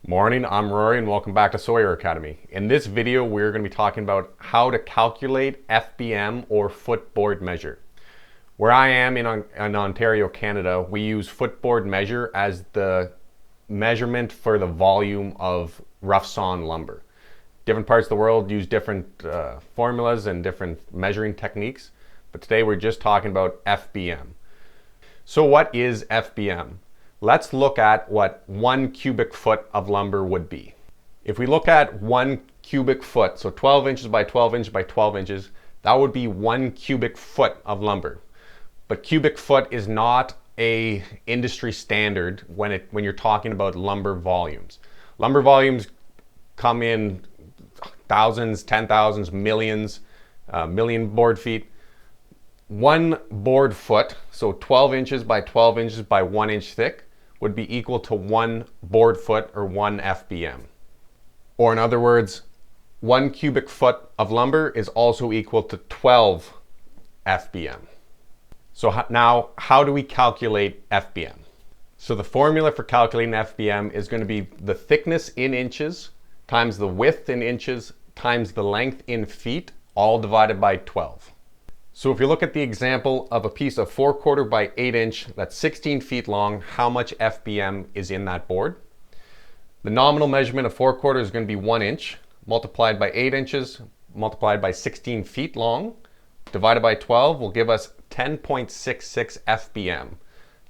Morning, I'm Rory and welcome back to Sawyer Academy. In this video, we're going to be talking about how to calculate FBM or footboard measure. Where I am in Ontario, Canada, we use footboard measure as the measurement for the volume of rough sawn lumber. Different parts of the world use different formulas and different measuring techniques, but today we're just talking about FBM. So what is FBM? Let's look at what 1 cubic foot of lumber would be. If we look at 1 cubic foot, so 12 inches by 12 inches by 12 inches, that would be 1 cubic foot of lumber. But cubic foot is not a industry standard when you're talking about lumber volumes. Lumber volumes come in thousands, 10,000s, millions, million board feet. 1 board foot, so 12 inches by 12 inches by 1 inch thick, would be equal to 1 board foot or 1 FBM. Or in other words, 1 cubic foot of lumber is also equal to 12 FBM. So now, how do we calculate FBM? So the formula for calculating FBM is going to be the thickness in inches times the width in inches times the length in feet, all divided by 12. So if you look at the example of a piece of 4/4 by 8 inch that's 16 feet long, how much FBM is in that board? The nominal measurement of 4/4 is going to be 1 inch multiplied by 8 inches multiplied by 16 feet long divided by 12 will give us 10.66 FBM.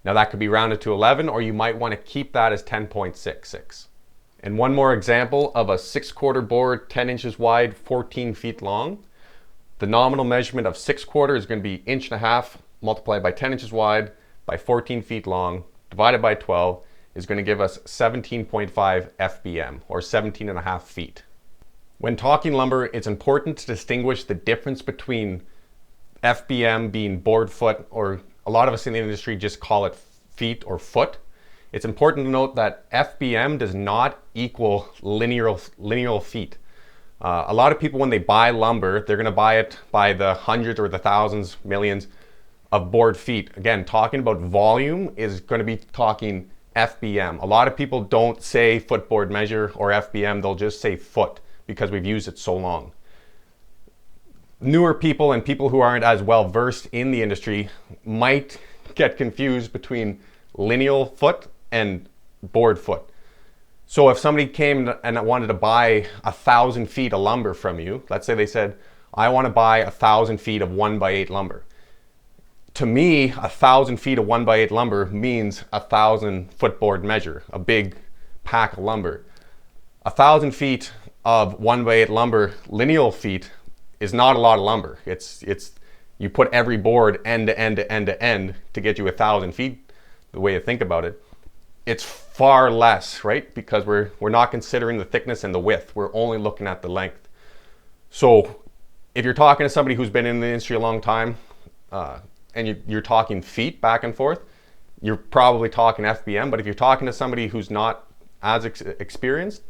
Now that could be rounded to 11, or you might want to keep that as 10.66. And one more example of a 6/4 board, 10 inches wide, 14 feet long. The nominal measurement of 6/4 is going to be 1.5 inches multiplied by 10 inches wide by 14 feet long divided by 12 is going to give us 17.5 FBM, or 17.5 feet. When talking lumber, it's important to distinguish the difference between FBM being board foot, or a lot of us in the industry just call it feet or foot. It's important to note that FBM does not equal lineal feet. A lot of people, when they buy lumber, they're going to buy it by the hundreds or the thousands, millions of board feet. Again, talking about volume is going to be talking FBM. A lot of people don't say footboard measure or FBM, they'll just say foot because we've used it so long. Newer people and people who aren't as well versed in the industry might get confused between lineal foot and board foot. So if somebody came and wanted to buy 1,000 feet of lumber from you, let's say they said, I want to buy 1,000 feet of 1x8 lumber. To me, 1,000 feet of 1x8 lumber means 1,000 footboard measure, a big pack of lumber. 1,000 feet of 1x8 lumber, lineal feet, is not a lot of lumber. You put every board end to end to end to end to get you 1,000 feet, the way you think about it. It's far less, right? Because we're not considering the thickness and the width. We're only looking at the length. So if you're talking to somebody who's been in the industry a long time, and you're talking feet back and forth, you're probably talking FBM. But if you're talking to somebody who's not as experienced,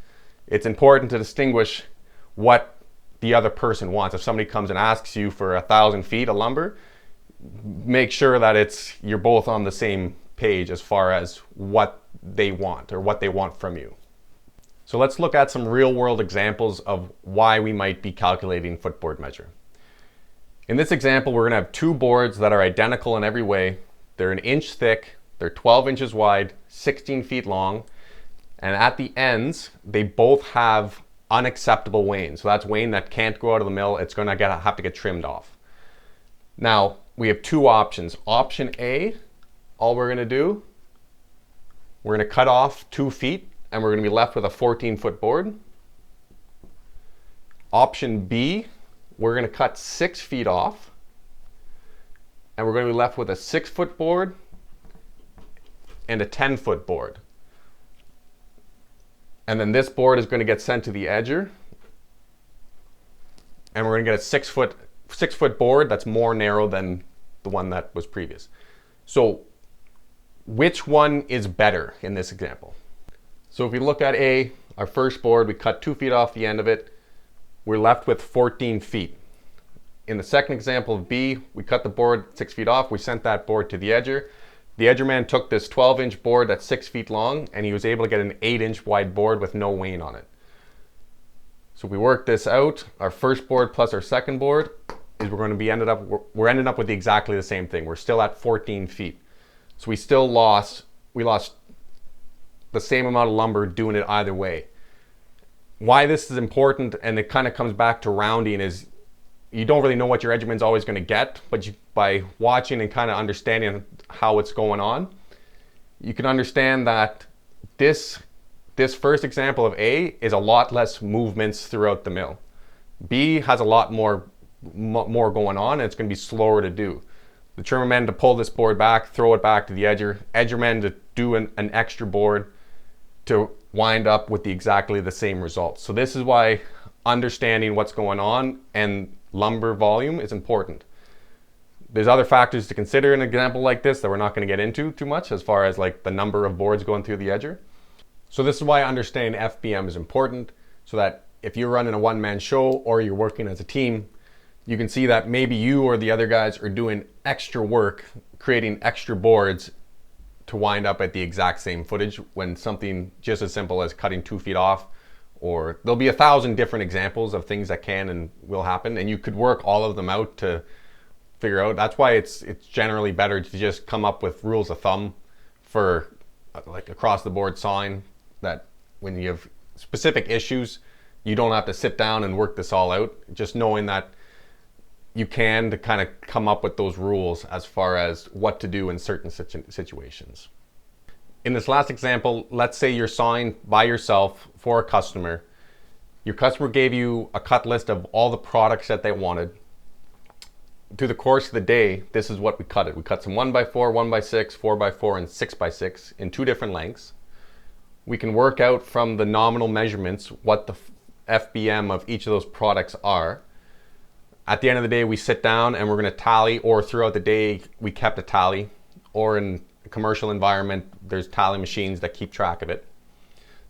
it's important to distinguish what the other person wants. If somebody comes and asks you for 1,000 feet of lumber, make sure that you're both on the same page as far as what they want or what they want from you. So let's look at some real world examples of why we might be calculating footboard measure. In this example, we're going to have 2 boards that are identical in every way. They're 1 inch thick, they're 12 inches wide, 16 feet long, and at the ends, they both have unacceptable wane. So that's wane that can't go out of the mill. It's going to have to get trimmed off. Now, we have 2 options. Option A, all we're going to do, we're going to cut off 2 feet and we're going to be left with a 14-foot board. Option B, we're going to cut 6 feet off and we're going to be left with a 6-foot board and a 10-foot board. And then this board is going to get sent to the edger and we're going to get a 6-foot board that's more narrow than the one that was previous. So which one is better in this example? So if we look at A, our first board, we cut 2 feet off the end of it. We're left with 14 feet. In the second example of B, we cut the board 6 feet off. We sent that board to the edger. The edgerman took this 12-inch board that's 6 feet long, and he was able to get an 8-inch wide board with no wane on it. So we worked this out. Our first board plus our second board is we're ending up with exactly the same thing. We're still at 14 feet. So we lost the same amount of lumber doing it either way. Why this is important, and it kind of comes back to rounding, is you don't really know what your edgerman's always going to get, but by watching and kind of understanding how it's going on, you can understand that this first example of A is a lot less movements throughout the mill. B has a lot more going on, and it's going to be slower to do. The trimmerman to pull this board back, throw it back to the edgerman to do an extra board to wind up with exactly the same results. So this is why understanding what's going on and lumber volume is important. There's other factors to consider in an example like this that we're not going to get into too much, as far as like the number of boards going through the edger. So this is why understanding FBM is important, so that if you're running a one-man show or you're working as a team, you can see that maybe you or the other guys are doing extra work, creating extra boards to wind up at the exact same footage, when something just as simple as cutting 2 feet off, or there'll be 1,000 different examples of things that can and will happen, and you could work all of them out to figure out. That's why it's generally better to just come up with rules of thumb for like across the board sawing, that when you have specific issues, you don't have to sit down and work this all out. Just knowing that you can to kind of come up with those rules as far as what to do in certain situations. In this last example, let's say you're sawing by yourself for a customer. Your customer gave you a cut list of all the products that they wanted. Through the course of the day, this is what we cut. We cut some 1x4, 1x6, 4x4, and 6x6 in 2 different lengths. We can work out from the nominal measurements what the FBM of each of those products are. At the end of the day, we sit down and we're going to tally, or throughout the day we kept a tally, or in a commercial environment there's tally machines that keep track of it.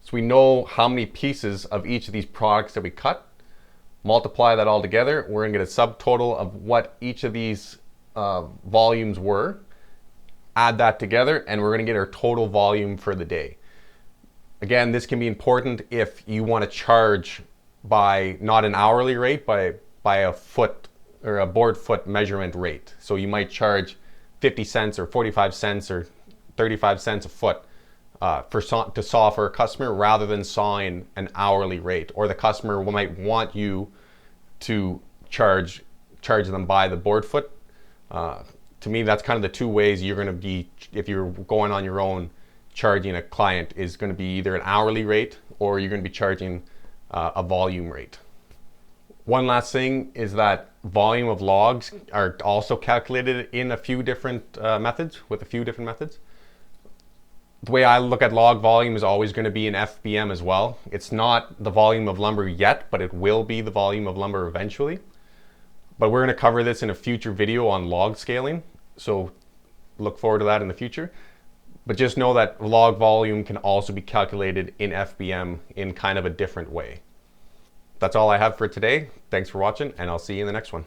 So we know how many pieces of each of these products that we cut. Multiply that all together, we're going to get a subtotal of what each of these volumes were. Add that together and we're going to get our total volume for the day. Again, this can be important if you want to charge by not an hourly rate, by a foot or a board foot measurement rate. So you might charge 50 cents or 45 cents or 35 cents a foot to saw for a customer, rather than sawing an hourly rate. Or the customer might want you to charge them by the board foot. To me, that's kind of the 2 ways you're going to be, if you're going on your own, charging a client, is going to be either an hourly rate or you're going to be charging a volume rate. One last thing is that volume of logs are also calculated in a few different methods, with a few different methods. The way I look at log volume is always going to be in FBM as well. It's not the volume of lumber yet, but it will be the volume of lumber eventually. But we're going to cover this in a future video on log scaling, so look forward to that in the future. But just know that log volume can also be calculated in FBM in kind of a different way. That's all I have for today. Thanks for watching, and I'll see you in the next one.